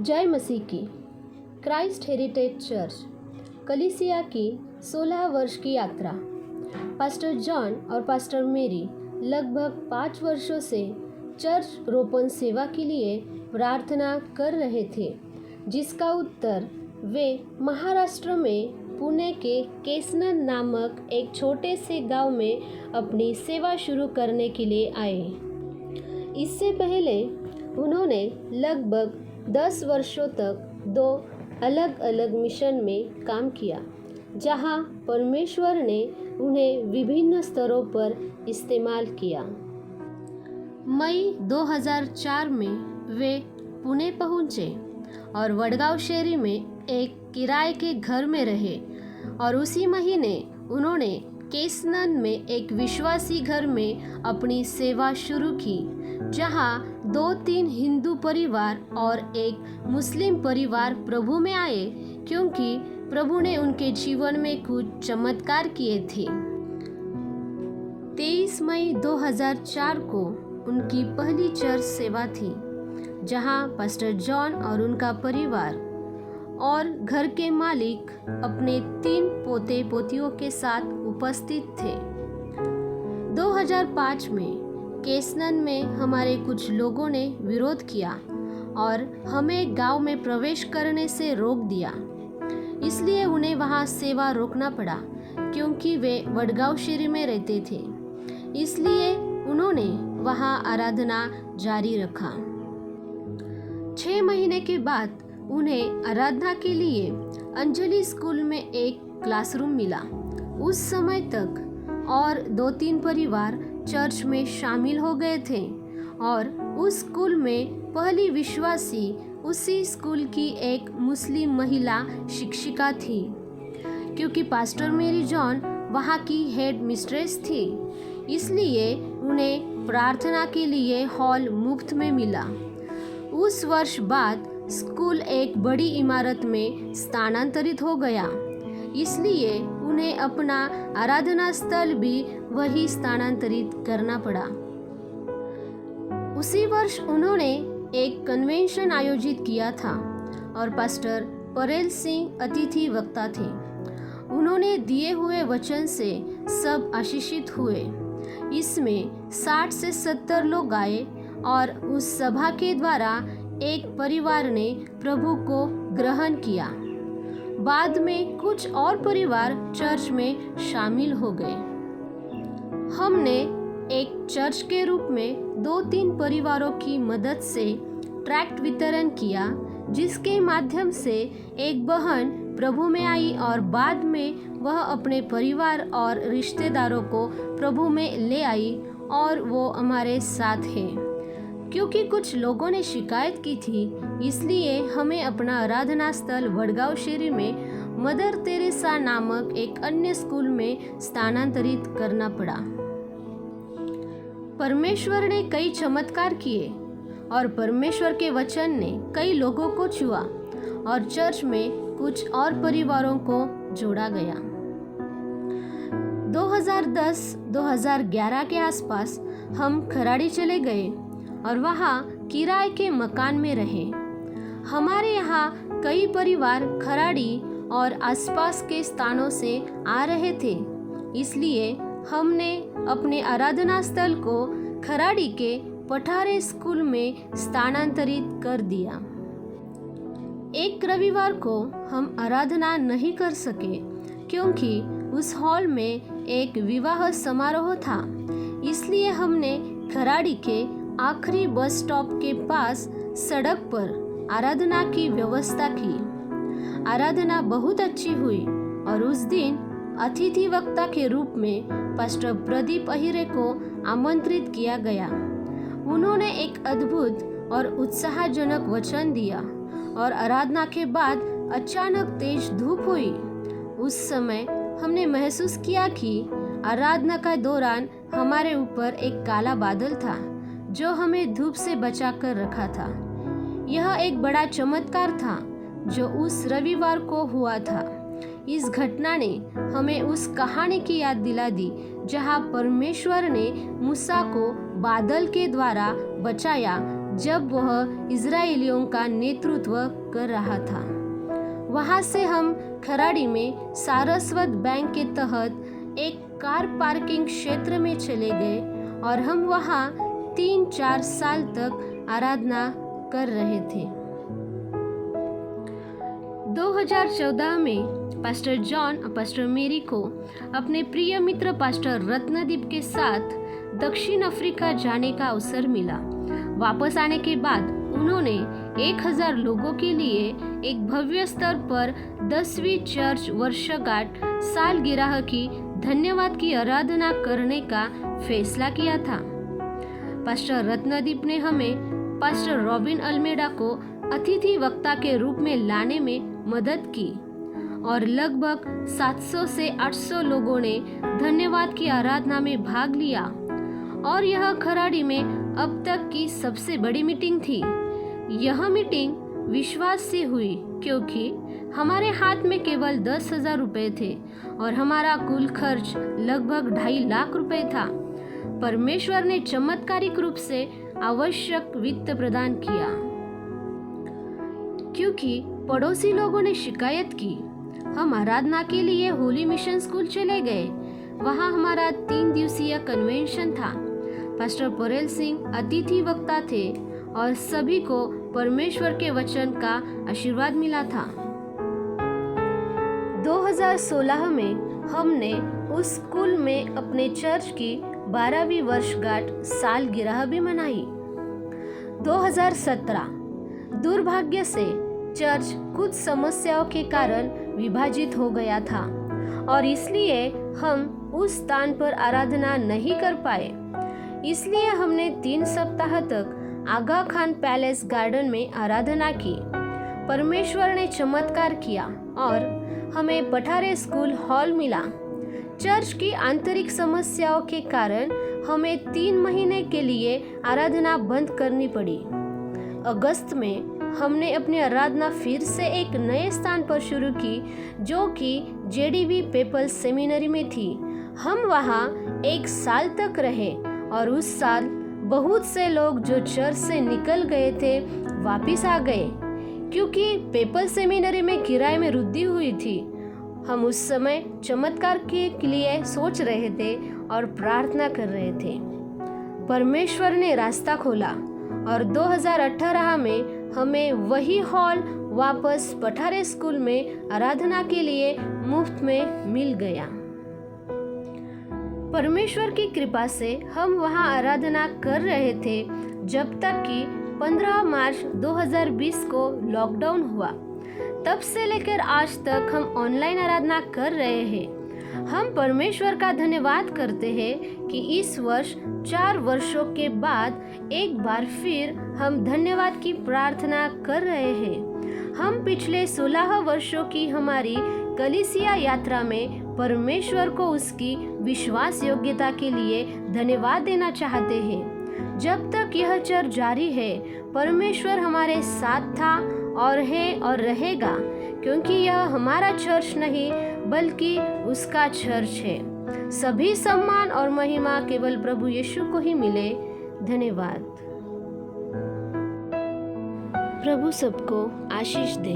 जय मसीह की। Christ heritage church कलीसिया की 16 वर्ष की यात्रा। पास्टर जॉन और पास्टर मेरी लगभग 5 वर्षों से चर्च रोपण सेवा के लिए प्रार्थना कर रहे थे, जिसका उत्तर वे महाराष्ट्र में पुणे के केसनन नामक एक छोटे से गांव में अपनी सेवा शुरू करने के लिए आए। इससे पहले उन्होंने लगभग 10 वर्षों तक 2 अलग अलग मिशन में काम किया, जहां परमेश्वर ने उन्हें विभिन्न स्तरों पर इस्तेमाल किया। मई 2004 में वे पुणे पहुंचे और वडगांव शहरी में एक किराए के घर में रहे और उसी महीने उन्होंने केसनन में एक विश्वासी घर में अपनी सेवा शुरू की, जहां 2-3 हिंदू परिवार और एक मुस्लिम परिवार प्रभु में आए, क्योंकि प्रभु ने उनके जीवन में कुछ चमत्कार किए थे। 23 मई 2004 को उनकी पहली चर्च सेवा थी, जहां पास्टर जॉन और उनका परिवार और घर के मालिक अपने 3 पोते पोतियों के साथ उपस्थित थे। 2005 में केसनन में हमारे कुछ लोगों ने विरोध किया और हमें गांव में प्रवेश करने से रोक दिया, इसलिए उन्हें वहां सेवा रोकना पड़ा, क्योंकि वे वडगांव शहर में रहते थे। इसलिए उन्होंने वहां आराधना जारी रखा। 6 महीने के बाद उन्हें आराधना के लिए अंजलि स्कूल में एक क्लासरूम मिला। उस समय तक और 2-3 परिवार चर्च में शामिल हो गए थे और उस स्कूल में पहली विश्वासी उसी स्कूल की एक मुस्लिम महिला शिक्षिका थी, क्योंकि पास्टर मेरी जॉन वहाँ की हेड मिस्ट्रेस थी, इसलिए उन्हें प्रार्थना के लिए हॉल मुफ्त में मिला। उस वर्ष बाद स्कूल एक बड़ी इमारत में स्थानांतरित हो गया, इसलिए उन्हें अपना आराधना स्थल भी वही स्थानांतरित करना पड़ा। उसी वर्ष उन्होंने एक कन्वेंशन आयोजित किया था और पास्टर परेल सिंह अतिथि वक्ता थे। उन्होंने दिए हुए वचन से सब आशीषित हुए। इसमें 60 से 70 लोग आए और उस सभा के द्वारा एक परिवार ने प्रभु को ग्रहण किया। बाद में कुछ और परिवार चर्च में शामिल हो गए। हमने एक चर्च के रूप में 2-3 परिवारों की मदद से ट्रैक्ट वितरण किया, जिसके माध्यम से एक बहन प्रभु में आई और बाद में वह अपने परिवार और रिश्तेदारों को प्रभु में ले आई और वो हमारे साथ है। क्योंकि कुछ लोगों ने शिकायत की थी, इसलिए हमें अपना आराधना स्थल वडगांव शहर में मदर तेरेसा नामक एक अन्य स्कूल में स्थानांतरित करना पड़ा। परमेश्वर ने कई चमत्कार किए और परमेश्वर के वचन ने कई लोगों को छुआ और चर्च में कुछ और परिवारों को जोड़ा गया। 2010-2011 के आसपास हम खराड़ी चले गए और वहाँ किराए के मकान में रहे। हमारे यहाँ कई परिवार खराड़ी और आसपास के स्थानों से आ रहे थे, इसलिए हमने अपने आराधना स्थल को खराड़ी के पठारे स्कूल में स्थानांतरित कर दिया। एक रविवार को हम आराधना नहीं कर सके, क्योंकि उस हॉल में एक विवाह समारोह था, इसलिए हमने खराड़ी के आखिरी बस स्टॉप के पास सड़क पर आराधना की व्यवस्था की। आराधना बहुत अच्छी हुई और उस दिन अतिथि वक्ता के रूप में पास्टर प्रदीप अहिरे को आमंत्रित किया गया। उन्होंने एक अद्भुत और उत्साहजनक वचन दिया और आराधना के बाद अचानक तेज धूप हुई। उस समय हमने महसूस किया कि आराधना के दौरान हमारे ऊपर एक काला बादल था, जो हमें धूप से बचा कर रखा था। यह एक बड़ा चमत्कार था जो उस रविवार को हुआ था। इस घटना ने हमें उस कहानी की याद दिला दी, जहां परमेश्वर ने मूसा को बादल के द्वारा बचाया, जब वह इजरायलियों का नेतृत्व कर रहा था। वहां से हम खराड़ी में सारस्वत बैंक के तहत एक कार पार्किंग क्षेत्र में चले गए और हम वहां 3-4 साल तक आराधना कर रहे थे। 2014 में पास्टर जॉन और पास्टर मेरी को अपने प्रिय मित्र पास्टर रत्नदीप के साथ दक्षिण अफ्रीका जाने का अवसर मिला। वापस आने के बाद उन्होंने 1000 लोगों के लिए एक भव्य स्तर पर 10वीं चर्च वर्षगांठ सालगिरह की धन्यवाद की आराधना करने का फैसला किया था। पास्टर रत्नदीप ने हमें पास्टर रॉबिन अल्मेडा को अतिथि वक्ता के रूप में लाने में मदद की और लगभग 700 से 800 लोगों ने धन्यवाद की आराधना में भाग लिया और यह खराड़ी में अब तक की सबसे बड़ी मीटिंग थी। यह मीटिंग विश्वास से हुई क्योंकि हमारे हाथ में केवल 10,000 रुपए थे और हमारा कुल खर्च लगभग 2.5 लाख रुपए था। परमेश्वर ने चमत्कारिक रूप से आवश्यक वित्त प्रदान किया। क्योंकि पड़ोसी लोगों ने शिकायत की, हम आराधना के लिए होली मिशन स्कूल चले गए। वहां हमारा 3 दिवसीय कन्वेंशन था। पास्टर परेल सिंह अतिथि वक्ता थे और सभी को परमेश्वर के वचन का आशीर्वाद मिला था। 2016 में हमने उस स्कूल में अपने चर्च की 12वीं वर्षगांठ सालगिरह भी मनाई। 2017 दुर्भाग्य से चर्च कुछ समस्याओं के कारण विभाजित हो गया था और इसलिए हम उस स्थान पर आराधना नहीं कर पाए। इसलिए हमने 3 सप्ताह तक आगा खान पैलेस गार्डन में आराधना की। परमेश्वर ने चमत्कार किया और हमें पठारे स्कूल हॉल मिला। चर्च की आंतरिक समस्याओं के कारण हमें 3 महीने के लिए आराधना बंद करनी पड़ी। अगस्त में हमने अपनी आराधना फिर से एक नए स्थान पर शुरू की जो कि JDV पेपल सेमिनरी में थी। हम वहाँ 1 साल तक रहे और उस साल बहुत से लोग जो चर्च से निकल गए थे वापस आ गए क्योंकि पेपल सेमिनरी में किराए में वृद्धि हुई थी। हम उस समय चमत्कार के लिए सोच रहे थे और प्रार्थना कर रहे थे। परमेश्वर ने रास्ता खोला और 2018 में हमें वही हॉल वापस पठारे स्कूल में आराधना के लिए मुफ्त में मिल गया। परमेश्वर की कृपा से हम वहां आराधना कर रहे थे जब तक कि 15 मार्च 2020 को लॉकडाउन हुआ। तब से लेकर आज तक हम ऑनलाइन आराधना कर रहे हैं। हम परमेश्वर का धन्यवाद करते हैं कि इस वर्ष 4 वर्षों के बाद एक बार फिर हम धन्यवाद की प्रार्थना कर रहे हैं। हम पिछले 16 वर्षों की हमारी कलीसिया यात्रा में परमेश्वर को उसकी विश्वास योग्यता के लिए धन्यवाद देना चाहते हैं। जब तक यह चर्च जारी है, परमेश्वर हमारे साथ था और है और रहेगा, क्योंकि यह हमारा चर्च नहीं बल्कि उसका चर्च है। सभी सम्मान और महिमा केवल प्रभु यीशु को ही मिले। धन्यवाद। प्रभु सबको आशीष दे।